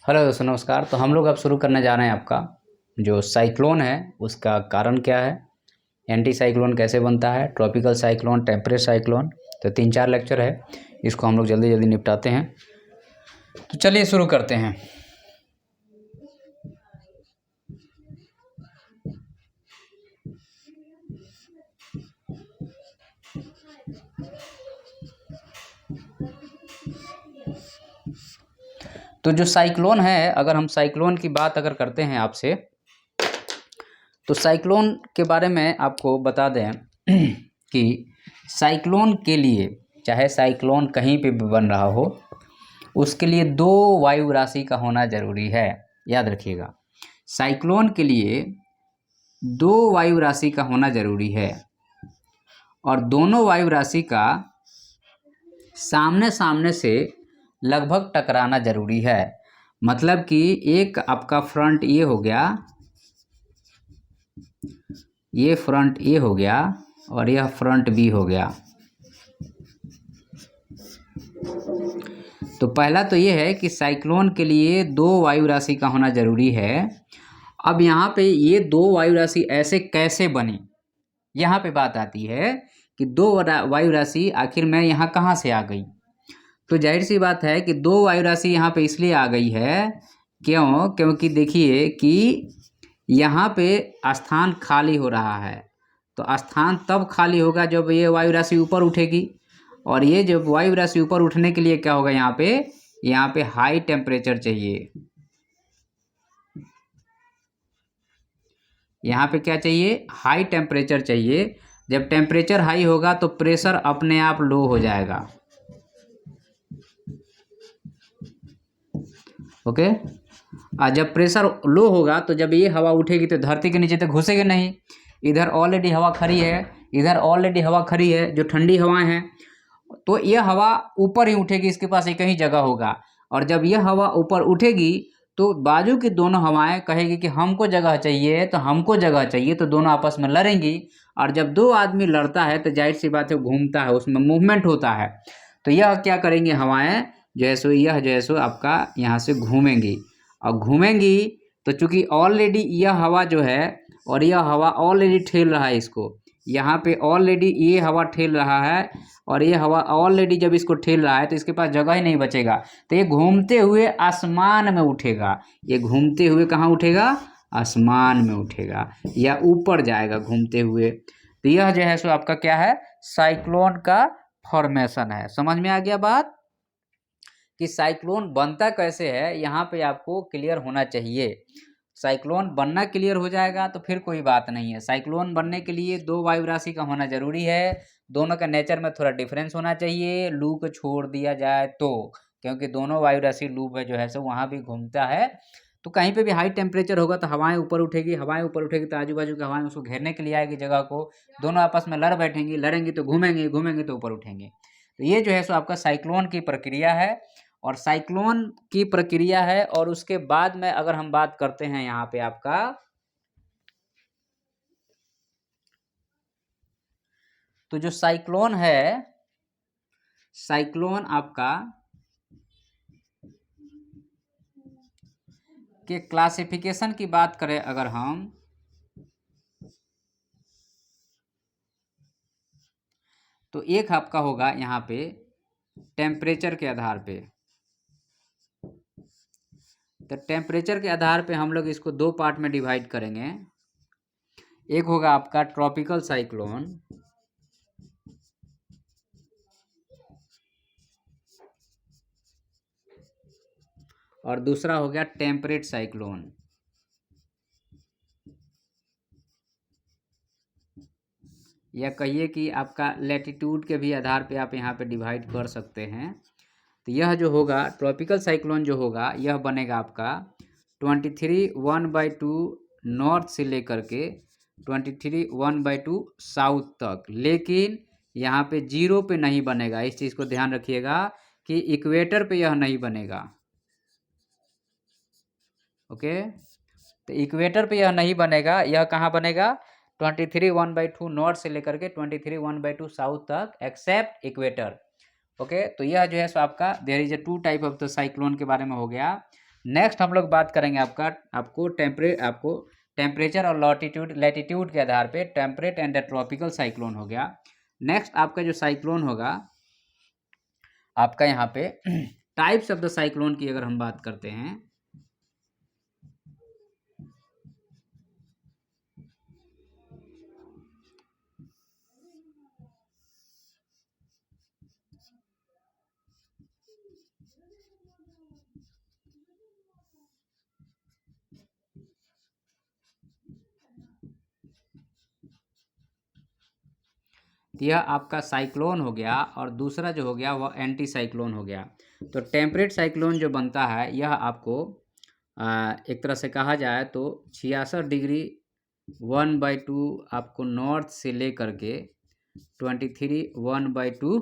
Hello दोस्तों, नमस्कार। तो हम लोग अब शुरू करने जा रहे हैं आपका जो साइक्लोन है उसका कारण क्या है, एंटी साइक्लोन कैसे बनता है, ट्रॉपिकल साइक्लोन, टेम्परेट साइक्लोन। तो 3-4 लेक्चर है, इसको हम लोग जल्दी जल्दी निपटाते हैं। तो चलिए शुरू करते हैं। तो जो साइक्लोन है, अगर हम साइक्लोन की बात अगर करते हैं आपसे, तो साइक्लोन के बारे में आपको बता दें कि साइक्लोन के लिए, चाहे साइक्लोन कहीं पे भी बन रहा हो, उसके लिए 2 वायु राशि का होना ज़रूरी है। याद रखिएगा, साइक्लोन के लिए 2 वायु राशि का होना ज़रूरी है और दोनों वायु राशि का सामने सामने से लगभग टकराना ज़रूरी है। मतलब कि एक आपका फ्रंट ये हो गया, ये फ्रंट ए हो गया और यह फ्रंट बी हो गया। तो पहला तो ये है कि साइक्लोन के लिए 2 वायु राशि का होना ज़रूरी है। अब यहाँ पे ये 2 वायु राशि ऐसे कैसे बनी, यहाँ पे बात आती है कि 2 वायु राशि आखिर में यहाँ कहाँ से आ गई। तो जाहिर सी बात है कि 2 वायु राशि यहाँ पे इसलिए आ गई है, क्योंकि देखिए कि यहाँ पे स्थान खाली हो रहा है। तो स्थान तब खाली होगा जब ये वायु राशि ऊपर उठेगी, और ये जब वायु राशि ऊपर उठने के लिए क्या होगा, यहाँ पे हाई टेम्परेचर चाहिए। यहाँ पे क्या चाहिए, हाई टेम्परेचर चाहिए। जब टेम्परेचर हाई होगा तो प्रेशर अपने आप लो हो जाएगा। ओके, और जब प्रेशर लो होगा तो जब ये हवा उठेगी तो धरती के नीचे तो घुसेगी नहीं। इधर ऑलरेडी हवा खड़ी है, इधर ऑलरेडी हवा खड़ी है, जो ठंडी हवाएं हैं, तो यह हवा ऊपर ही उठेगी, इसके पास एक ही जगह होगा। और जब यह हवा ऊपर उठेगी तो बाजू की दोनों हवाएं कहेगी कि हमको जगह चाहिए, तो हमको जगह चाहिए, तो दोनों आपस में लड़ेंगी। और जब 2 आदमी लड़ता है तो जाहिर सी बात है घूमता है, उसमें मूवमेंट होता है। तो यह क्या करेंगे, हवाएं जो है सो आपका यहाँ से घूमेंगी, और घूमेंगी तो चूंकि ऑलरेडी यह हवा जो है, और यह हवा ऑलरेडी ठेल रहा है इसको, यहाँ पे ऑलरेडी ये हवा ठेल रहा है, और ये हवा ऑलरेडी जब इसको ठेल रहा है तो इसके पास जगह ही नहीं बचेगा। तो ये घूमते हुए आसमान में उठेगा। ये घूमते हुए कहाँ उठेगा, आसमान में उठेगा या ऊपर जाएगा घूमते हुए। तो यह जो है सो आपका क्या है, साइक्लोन का फॉर्मेशन है। समझ में आ गया बात कि साइक्लोन बनता कैसे है, यहाँ पे आपको क्लियर होना चाहिए। साइक्लोन बनना क्लियर हो जाएगा तो फिर कोई बात नहीं है। साइक्लोन बनने के लिए 2 वायु राशि का होना जरूरी है। दोनों का नेचर में थोड़ा डिफरेंस होना चाहिए, लू को छोड़ दिया जाए तो, क्योंकि दोनों वायु राशि लू में जो है सो वहाँ भी घूमता है। तो कहीं पे भी हाई टेम्परेचर होगा तो हवाएं ऊपर उठेगी, हवाएं ऊपर उठेगी तो आजू बाजू की हवाएं उसको घेरने के लिए आएगी जगह को। दोनों आपस में लड़ बैठेंगी, लड़ेंगी तो घूमेंगे, घूमेंगे तो ऊपर उठेंगे। तो ये जो है सो आपका साइक्लोन की प्रक्रिया है, और साइक्लोन की प्रक्रिया है। और उसके बाद में अगर हम बात करते हैं यहाँ पे आपका, तो जो साइक्लोन है, साइक्लोन आपका के क्लासिफिकेशन की बात करें अगर हम, तो एक आपका होगा यहाँ पे टेम्परेचर के आधार पे। तो टेम्परेचर के आधार पे हम लोग इसको 2 पार्ट में डिवाइड करेंगे। एक होगा आपका ट्रॉपिकल साइक्लोन, और दूसरा हो गया टेम्परेट साइक्लोन। या कहिए कि आपका लैटिट्यूड के भी आधार पे आप यहाँ पे डिवाइड कर सकते हैं। तो यह जो होगा ट्रॉपिकल साइक्लोन जो होगा, यह बनेगा आपका 23 नॉर्थ से लेकर के 23 साउथ तक। लेकिन यहाँ पे 0 पे नहीं बनेगा, इस चीज़ को ध्यान रखिएगा कि इक्वेटर पे यह नहीं बनेगा। ओके, तो इक्वेटर पे यह नहीं बनेगा। यह कहाँ बनेगा, 23 नॉर्थ से लेकर के 23 साउथ तक, एक्सेप्ट इक्वेटर। ओके, तो यह जो है सो आपका there is a 2 type of the cyclone के बारे में हो गया। नेक्स्ट हम लोग बात करेंगे आपको टेम्परेचर और लैटिट्यूड के आधार पे टेम्परेट एंड ट्रॉपिकल साइक्लोन हो गया। नेक्स्ट आपका जो साइक्लोन होगा आपका यहाँ पे टाइप्स ऑफ द साइक्लोन की अगर हम बात करते हैं, यह आपका साइक्लोन हो गया और दूसरा जो हो गया वह एंटी साइक्लोन हो गया। तो टेम्परेट साइक्लोन जो बनता है यह आपको एक तरह से कहा जाए तो 66 डिग्री 1/2 आपको नॉर्थ से लेकर के 23 1/2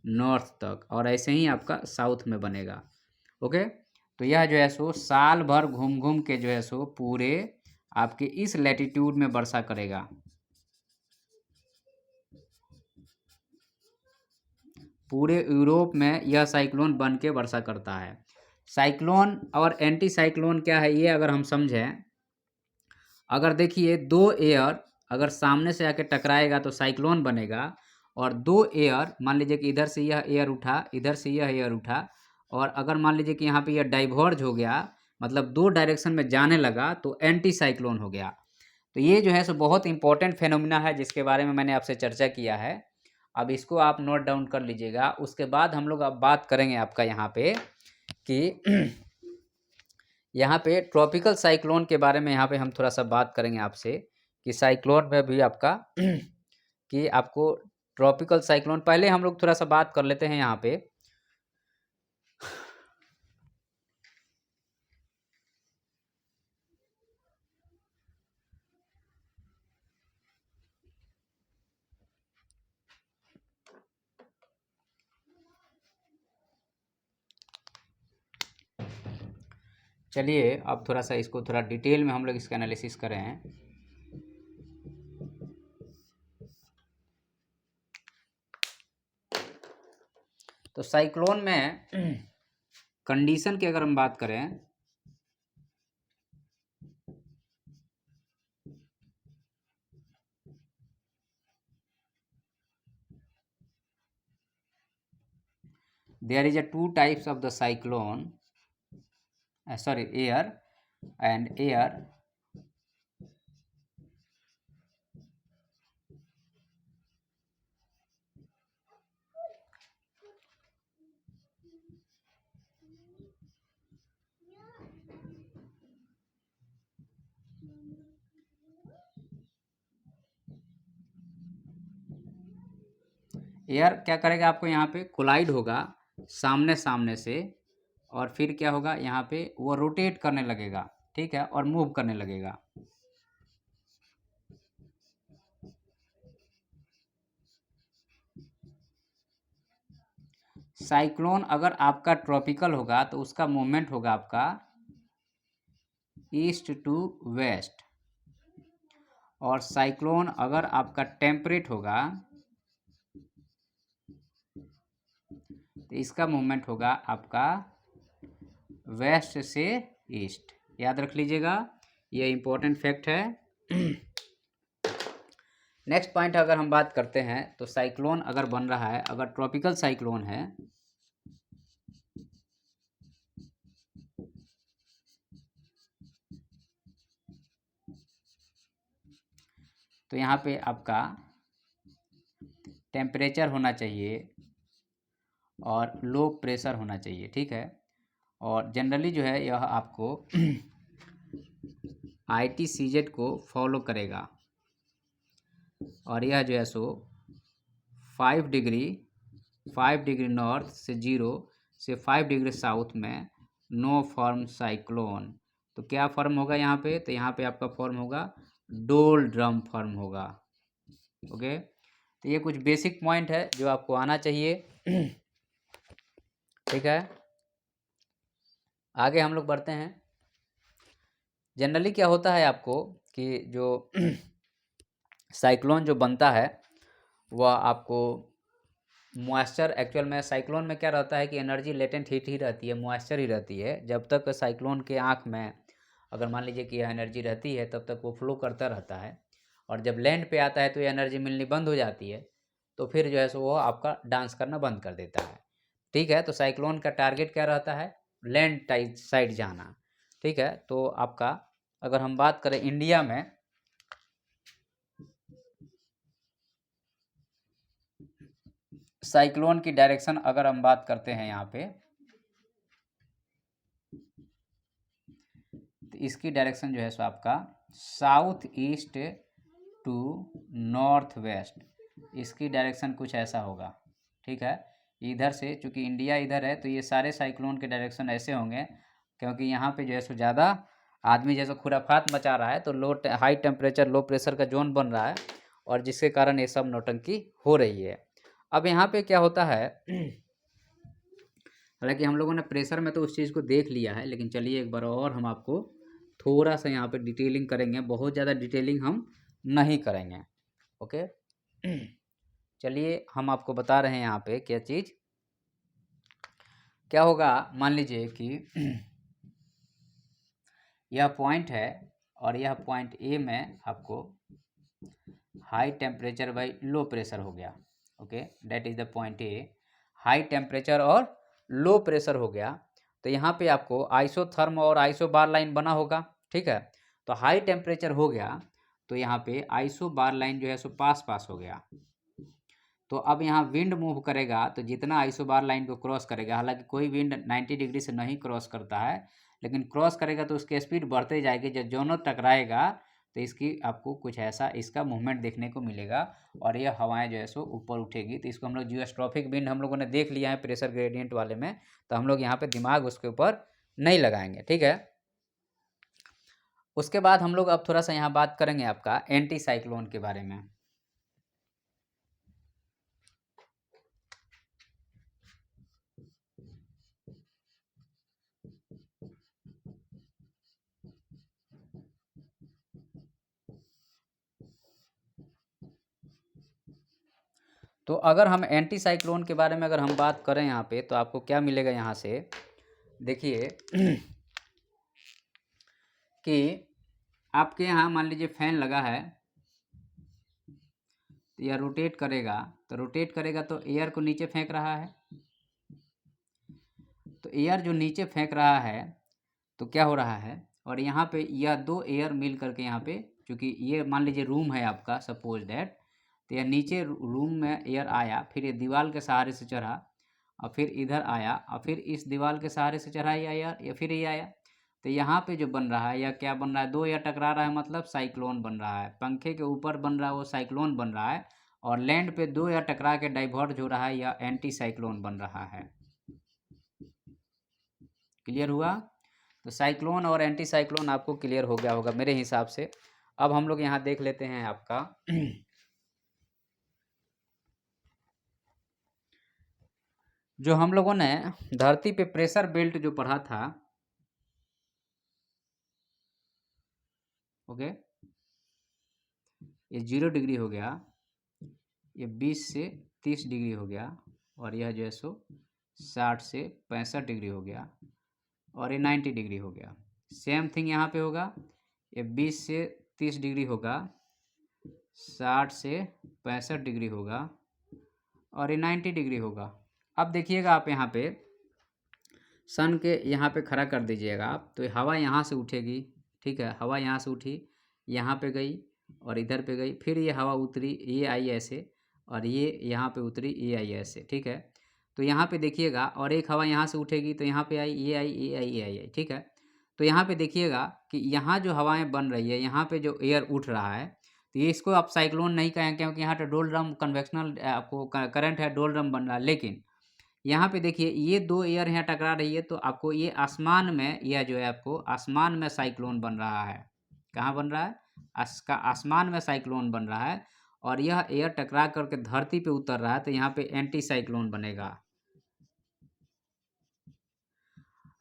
नॉर्थ तक, और ऐसे ही आपका साउथ में बनेगा। ओके, तो यह जो है सो साल भर घूम घूम के जो है सो पूरे आपके इस लैटिट्यूड में वर्षा करेगा। पूरे यूरोप में यह साइक्लोन बन के वर्षा करता है। साइक्लोन और एंटी साइक्लोन क्या है ये अगर हम समझें, अगर देखिए दो एयर अगर सामने से आके टकराएगा तो साइक्लोन बनेगा, और दो एयर मान लीजिए कि इधर से यह एयर उठा, इधर से यह एयर उठा, और अगर मान लीजिए कि यहाँ पे यह डाइवर्ज हो गया, मतलब दो डायरेक्शन में जाने लगा, तो एंटी साइक्लोन हो गया। तो ये जो है सो बहुत इंपॉर्टेंट फेनोमिना है जिसके बारे में मैंने आपसे चर्चा किया है। अब इसको आप नोट डाउन कर लीजिएगा। उसके बाद हम लोग अब बात करेंगे आपका यहाँ पे कि यहाँ पे ट्रॉपिकल साइक्लोन के बारे में यहाँ पे हम थोड़ा सा बात करेंगे आपसे कि साइक्लोन में भी आपका कि आपको ट्रॉपिकल साइक्लोन, पहले हम लोग थोड़ा सा बात कर लेते हैं यहाँ पे। चलिए अब थोड़ा सा इसको थोड़ा डिटेल में हम लोग इसका एनालिसिस करें हैं। तो साइक्लोन में कंडीशन की अगर हम बात करें, there is a two types of the cyclone, air and air. Air क्या करेगा, आपको यहाँ पे कोलाइड होगा सामने सामने से, और फिर क्या होगा यहाँ पे वो रोटेट करने लगेगा, ठीक है, और मूव करने लगेगा। साइक्लोन अगर आपका ट्रॉपिकल होगा तो उसका मूवमेंट होगा आपका ईस्ट टू वेस्ट, और साइक्लोन अगर आपका टेम्परेट होगा तो इसका मूवमेंट होगा आपका वेस्ट से ईस्ट। याद रख लीजिएगा, ये इंपॉर्टेंट फैक्ट है। नेक्स्ट पॉइंट अगर हम बात करते हैं तो साइक्लोन अगर बन रहा है, अगर ट्रॉपिकल साइक्लोन है तो यहाँ पे आपका टेम्परेचर होना चाहिए और लो प्रेशर होना चाहिए, ठीक है। और जनरली जो है यह आपको ITCZ को फॉलो करेगा, और यह जो है सो 5 डिग्री नॉर्थ से 0 से 5 डिग्री साउथ में नो फॉर्म साइक्लोन। तो क्या फॉर्म होगा यहाँ पे, तो यहाँ पे आपका फॉर्म होगा डोल ड्रम फॉर्म होगा। ओके, तो ये कुछ बेसिक पॉइंट है जो आपको आना चाहिए, ठीक है। आगे हम लोग बढ़ते हैं। जनरली क्या होता है आपको कि जो साइक्लोन जो बनता है वह आपको मॉइस्चर एक्चुअल में साइक्लोन में क्या रहता है कि एनर्जी लेटेंट हीट ही रहती है, मॉइस्चर ही रहती है। जब तक साइक्लोन के आँख में अगर मान लीजिए कि यह एनर्जी रहती है तब तक वो फ्लो करता रहता है, और जब लैंड पे आता है तो ये एनर्जी मिलनी बंद हो जाती है, तो फिर जो है सो वो आपका डांस करना बंद कर देता है। ठीक है, तो साइक्लोन का टारगेट क्या रहता है? लैंड साइड जाना। ठीक है, तो आपका अगर हम बात करें इंडिया में, साइक्लोन की डायरेक्शन अगर हम बात करते हैं यहाँ पे, तो इसकी डायरेक्शन जो है सो आपका south east to north west, इसकी डायरेक्शन कुछ ऐसा होगा। ठीक है, इधर से चूँकि इंडिया इधर है तो ये सारे साइक्लोन के डायरेक्शन ऐसे होंगे, क्योंकि यहाँ पे जो है सो ज़्यादा आदमी जैसे खुराफात मचा रहा है, तो हाई टेम्परेचर लो प्रेशर का जोन बन रहा है, और जिसके कारण ये सब नौटंकी हो रही है। अब यहाँ पे क्या होता है, हालांकि हम लोगों ने प्रेशर में तो उस चीज़ को देख लिया है, लेकिन चलिए एक बार और हम आपको थोड़ा सा यहाँ पे डिटेलिंग करेंगे, बहुत ज़्यादा डिटेलिंग हम नहीं करेंगे। ओके, चलिए हम आपको बता रहे हैं यहाँ पे क्या चीज़ क्या होगा। मान लीजिए कि यह पॉइंट है और यह पॉइंट ए में आपको high temperature by low pressure हो गया। Okay, that is the point A, high temperature और लो प्रेशर हो गया। तो यहाँ पे आपको आइसोथर्म और आइसो बार लाइन बना होगा। ठीक है, तो हाई टेम्परेचर हो गया तो यहाँ पे आइसो बार लाइन जो है सो पास हो गया। तो अब यहाँ विंड मूव करेगा तो जितना आइसो बार लाइन को क्रॉस करेगा, हालांकि कोई विंड 90 डिग्री से नहीं क्रॉस करता है, लेकिन क्रॉस करेगा तो उसकी स्पीड बढ़ते जाएगी। जब दोनों टकराएगा तो इसकी आपको कुछ ऐसा इसका मूवमेंट देखने को मिलेगा, और यह हवाएं जो है सो ऊपर उठेगी। तो इसको हम लोग जियोस्ट्रॉफिक विंड हम लोगों ने देख लिया है प्रेशर ग्रेडियंट वाले में, तो हम लोग यहाँ पे दिमाग उसके ऊपर नहीं लगाएंगे। ठीक है, उसके बाद हम लोग अब थोड़ा सा यहाँ बात करेंगे आपका एंटी साइक्लोन के बारे में। तो अगर हम एंटी साइक्लोन के बारे में अगर हम बात करें यहाँ पे, तो आपको क्या मिलेगा यहाँ से, देखिए कि आपके यहाँ मान लीजिए फैन लगा है, तो यह रोटेट करेगा, तो एयर को नीचे फेंक रहा है। तो एयर जो नीचे फेंक रहा है तो क्या हो रहा है, और यहाँ पे यह दो एयर मिल करके यहाँ पे, चूँकि ये मान लीजिए रूम है आपका, सपोज दैट, तो यह नीचे रूम में एयर आया, फिर ये दीवार के सहारे से चढ़ा, और फिर इधर आया, और फिर इस दीवार के सहारे से चढ़ा या एयर, या फिर ये आया। तो यहाँ पे जो बन रहा है, या क्या बन रहा है, दो एयर टकरा रहा है, मतलब साइक्लोन बन रहा है। पंखे के ऊपर बन रहा है वो साइक्लोन बन रहा है, और लैंड पे दो एयर टकरा के डाइवर्ज हो रहा है, या एंटी साइक्लोन बन रहा है। क्लियर हुआ? तो साइक्लोन और एंटी साइक्लोन आपको क्लियर हो गया होगा मेरे हिसाब से। अब हम लोग यहाँ देख लेते हैं आपका जो हम लोगों ने धरती पे प्रेशर बेल्ट जो पढ़ा था, ओके, ये 0 डिग्री हो गया, ये 20 से 30 डिग्री हो गया, और यह जो है सो 60 से 65 डिग्री हो गया, और ये 90 डिग्री हो गया। सेम थिंग यहाँ पे होगा, ये 20 से 30 डिग्री होगा, 60 से 65 डिग्री होगा, और ये 90 डिग्री होगा। अब देखिएगा आप यहाँ पे सन के यहाँ पे खड़ा कर दीजिएगा आप, तो हवा यहाँ से उठेगी। ठीक है, हवा यहाँ से उठी, यहाँ पे गई और इधर पे गई, फिर ये हवा उतरी, ये आई ऐसे, और ये यहाँ पे उतरी, ये आई ऐसे। ठीक है, तो यहाँ पे देखिएगा, और एक हवा यहाँ से उठेगी तो यहाँ पे आई, ये आई, ये आई, ये आई। ठीक है, तो यहाँ पे देखिएगा कि यहाँ जो हवाएं बन रही है, यहाँ पे जो एयर उठ रहा है, तो ये इसको आप साइक्लोन नहीं कहेंगे, क्योंकि यहाँ पे डोलड्रम कन्वेक्शनल आपको करंट है, डोलड्रम बन रहा है। लेकिन यहाँ पे देखिए ये दो एयर यहाँ टकरा रही है, तो आपको ये आसमान में, यह जो है आपको आसमान में साइक्लोन बन रहा है। कहाँ बन रहा है? आसमान में साइक्लोन बन रहा है, और यह एयर टकरा करके धरती पे उतर रहा है, तो यहाँ पे एंटी साइक्लोन बनेगा।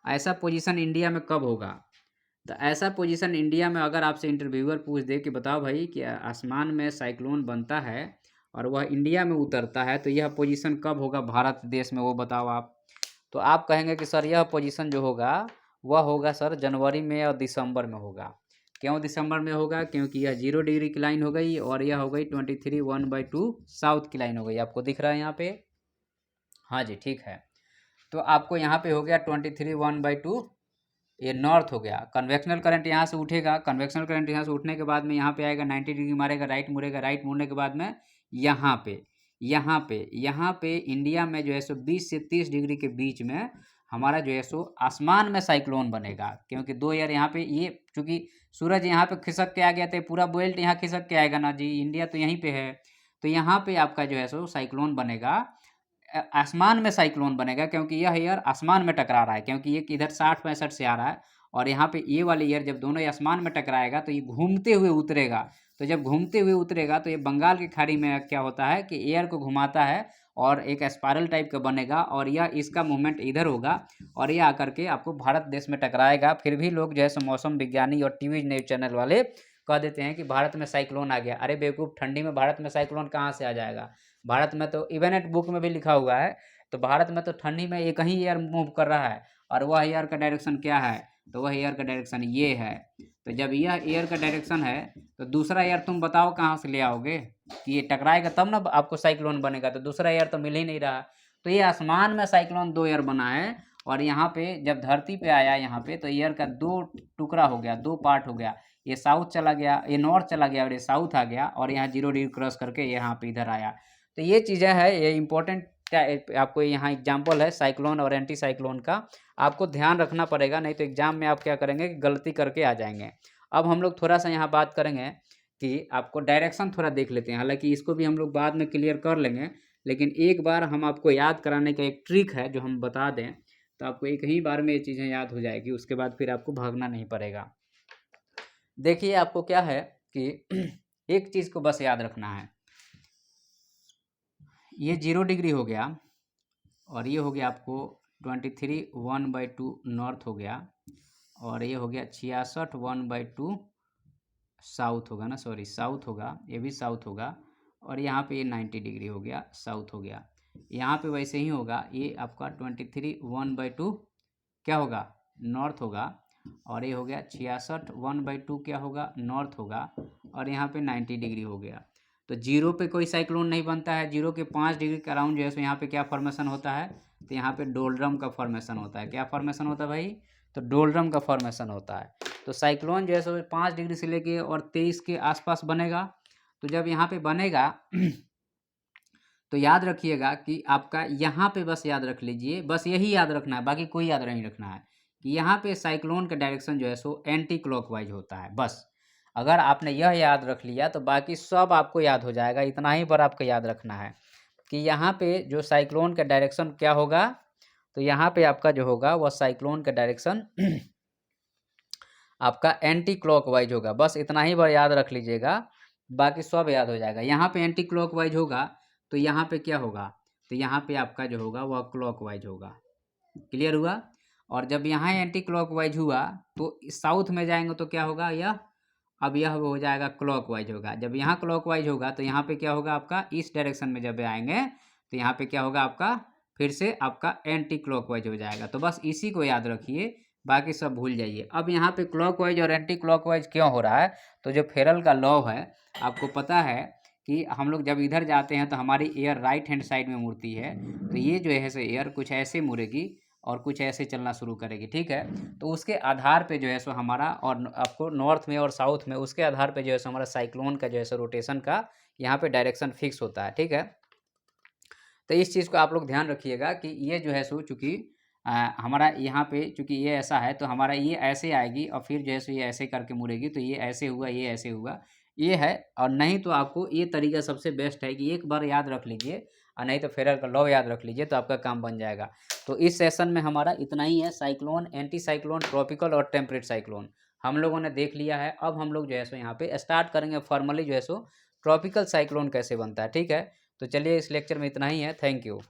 ऐसा पोजीशन इंडिया में कब होगा? तो ऐसा पोजीशन इंडिया में अगर आपसे इंटरव्यूअर पूछ दे कि बताओ भाई कि आसमान में साइक्लोन बनता है और वह इंडिया में उतरता है, तो यह पोजीशन कब होगा भारत देश में, वो बताओ आप। तो आप कहेंगे कि सर यह पोजीशन जो होगा वह होगा सर जनवरी में और दिसंबर में होगा। क्यों दिसंबर में होगा? क्योंकि यह 0 डिग्री की लाइन हो गई और यह हो गई 23 1/2 साउथ की लाइन हो गई। आपको दिख रहा है यहाँ पे? हाँ जी, ठीक है। तो आपको यहाँ पे हो गया 23 1/2, ये नॉर्थ हो गया। कन्वेक्शनल करंट यहाँ से उठेगा, कन्वेक्शनल करंट यहाँ से उठने के बाद में यहाँ पे आएगा, 90 डिग्री मारेगा, राइट मुड़ेगा, राइट मुड़ने के बाद में यहाँ पे इंडिया में जो है सो 20 से 30 डिग्री के बीच में हमारा जो है सो आसमान में साइक्लोन बनेगा। क्योंकि 2 ईयर यहाँ पे ये चूँकि सूरज यहाँ पे खिसक के आ गया तो पूरा बेल्ट यहाँ खिसक के आएगा ना जी, इंडिया तो यहीं पे है। तो यहाँ पे आपका जो है सो साइक्लोन बनेगा, आसमान में साइक्लोन बनेगा, क्योंकि यह ईयर आसमान में टकरा रहा है। क्योंकि ये इधर 60-65 से आ रहा है और यहाँ पे ये वाले ईयर जब दोनों आसमान में टकराएगा तो ये घूमते हुए उतरेगा। तो जब घूमते हुए उतरेगा तो ये बंगाल की खाड़ी में क्या होता है कि एयर को घुमाता है और एक स्पाइरल टाइप का बनेगा और यह इसका मूवमेंट इधर होगा और ये आकर के आपको भारत देश में टकराएगा। फिर भी लोग जैसे मौसम विज्ञानी और टीवी न्यूज चैनल वाले कह देते हैं कि भारत में साइक्लोन आ गया। अरे बेवकूफ़, ठंडी में भारत में साइक्लोन कहाँ से आ जाएगा? भारत में तो इवन एट बुक में भी लिखा हुआ है, तो भारत में तो ठंडी में एक ही एयर मूव कर रहा है और वह एयर का डायरेक्शन क्या है? तो वह एयर का डायरेक्शन ये है। तो जब यह एयर का डायरेक्शन है तो दूसरा एयर तुम बताओ कहाँ से ले आओगे? कि ये टकराएगा तब ना आपको साइक्लोन बनेगा, तो दूसरा एयर तो मिल ही नहीं रहा। तो ये आसमान में साइक्लोन 2 एयर बना है और यहाँ पे जब धरती पे आया यहाँ पे तो एयर का 2 टुकड़ा हो गया, 2 पार्ट हो गया। ये साउथ चला गया, ये नॉर्थ चला गया और ये साउथ आ गया और यहाँ 0 डिग्री क्रॉस करके यहाँ पे इधर आया। तो ये चीज़ें हैं, ये इंपॉर्टेंट क्या आपको यहाँ एग्जाम्पल है साइक्लोन और एंटी साइक्लोन का, आपको ध्यान रखना पड़ेगा, नहीं तो एग्जाम में आप क्या करेंगे कि गलती करके आ जाएंगे। अब हम लोग थोड़ा सा यहाँ बात करेंगे कि आपको डायरेक्शन थोड़ा देख लेते हैं, हालांकि इसको भी हम लोग बाद में क्लियर कर लेंगे, लेकिन एक बार हम आपको याद कराने का एक ट्रिक है जो हम बता दें तो आपको एक ही बार में ये चीज़ें याद हो जाएगी, उसके बाद फिर आपको भागना नहीं पड़ेगा। देखिए आपको क्या है कि एक चीज़ को बस याद रखना है, ये 0 डिग्री हो गया और ये हो गया आपको 23 1/2 नॉर्थ हो गया और ये हो गया 66 1/2 साउथ होगा ना, सॉरी साउथ होगा, ये भी साउथ होगा और यहाँ पे ये 90 डिग्री हो गया, साउथ हो गया। यहाँ पे वैसे ही होगा, ये आपका 23 1/2 क्या होगा? नॉर्थ होगा और ये हो गया 66 1/2 क्या होगा? नॉर्थ होगा और यहाँ पे 90 डिग्री हो गया। तो 0 पे कोई साइक्लोन नहीं बनता है, 0 के 5 डिग्री के अराउंड जो है सो यहाँ पे क्या फॉर्मेशन होता है? तो यहाँ पे डोलड्रम का फॉर्मेशन होता है। क्या फॉर्मेशन होता है भाई? तो डोलड्रम का फॉर्मेशन होता है। तो साइक्लोन जो है सो 5 डिग्री से लेके और 23 के आसपास बनेगा। तो जब यहाँ पे बनेगा तो याद रखिएगा कि आपका यहाँ पे बस याद रख लीजिए, बस यही याद रखना है, बाकी कोई याद नहीं रखना है कि यहाँ पे साइक्लोन का डायरेक्शन जो है सो एंटी क्लॉकवाइज होता है। बस अगर आपने यह याद रख लिया तो बाकी सब आपको याद हो जाएगा। इतना ही पर आपको याद रखना है कि यहाँ पे जो साइक्लोन का डायरेक्शन क्या होगा, तो यहाँ पे आपका जो होगा वह साइक्लोन का डायरेक्शन आपका एंटी क्लॉकवाइज होगा। बस इतना ही बार याद रख लीजिएगा, बाकी सब याद हो जाएगा। यहाँ पे एंटी क्लॉकवाइज होगा तो यहाँ पे क्या होगा? तो यहाँ पे आपका जो होगा वह क्लॉकवाइज होगा। क्लियर हुआ? और जब यहाँ एंटी क्लॉकवाइज हुआ तो साउथ में जाएंगे तो क्या होगा? यह हो जाएगा क्लॉकवाइज होगा। जब यहाँ क्लॉकवाइज होगा तो यहाँ पे क्या होगा? आपका इस डायरेक्शन में जब आएंगे तो यहाँ पे क्या होगा? आपका फिर से आपका एंटी क्लॉकवाइज हो जाएगा। तो बस इसी को याद रखिए, बाकी सब भूल जाइए। अब यहाँ पे क्लॉकवाइज और एंटी क्लॉकवाइज क्यों हो रहा है? तो जो फेरल का लॉ है, आपको पता है कि हम लोग जब इधर जाते हैं तो हमारी एयर राइट हैंड साइड में मुड़ती है, तो ये जो है सो एयर कुछ ऐसे मुड़ेगी और कुछ ऐसे चलना शुरू करेगी। ठीक है, तो उसके आधार पे जो है सो हमारा, और आपको नॉर्थ में और साउथ में उसके आधार पे जो है सो हमारा साइक्लोन का जो है सो रोटेशन का यहाँ पे डायरेक्शन फिक्स होता है। ठीक है, तो इस चीज़ को आप लोग ध्यान रखिएगा कि ये जो है सो चूँकि हमारा यहाँ पे चूँकि ये ऐसा है तो हमारा ये ऐसे आएगी और फिर जो है सो ये ऐसे करके मुड़ेगी, तो ये ऐसे हुआ, ये ऐसे हुआ, ये है। और नहीं तो आपको ये तरीका सबसे बेस्ट है कि एक बार याद रख लीजिए और नहीं तो फेरल का लॉ याद रख लीजिए, तो आपका काम बन जाएगा। तो इस सेशन में हमारा इतना ही है। साइक्लोन, एंटी साइक्लोन, ट्रॉपिकल और टेम्परेट साइक्लोन हम लोगों ने देख लिया है। अब हम लोग जो है सो यहाँ पे स्टार्ट करेंगे फॉर्मली जो है सो ट्रॉपिकल साइक्लोन कैसे बनता है। ठीक है, तो चलिए इस लेक्चर में इतना ही है। Thank you.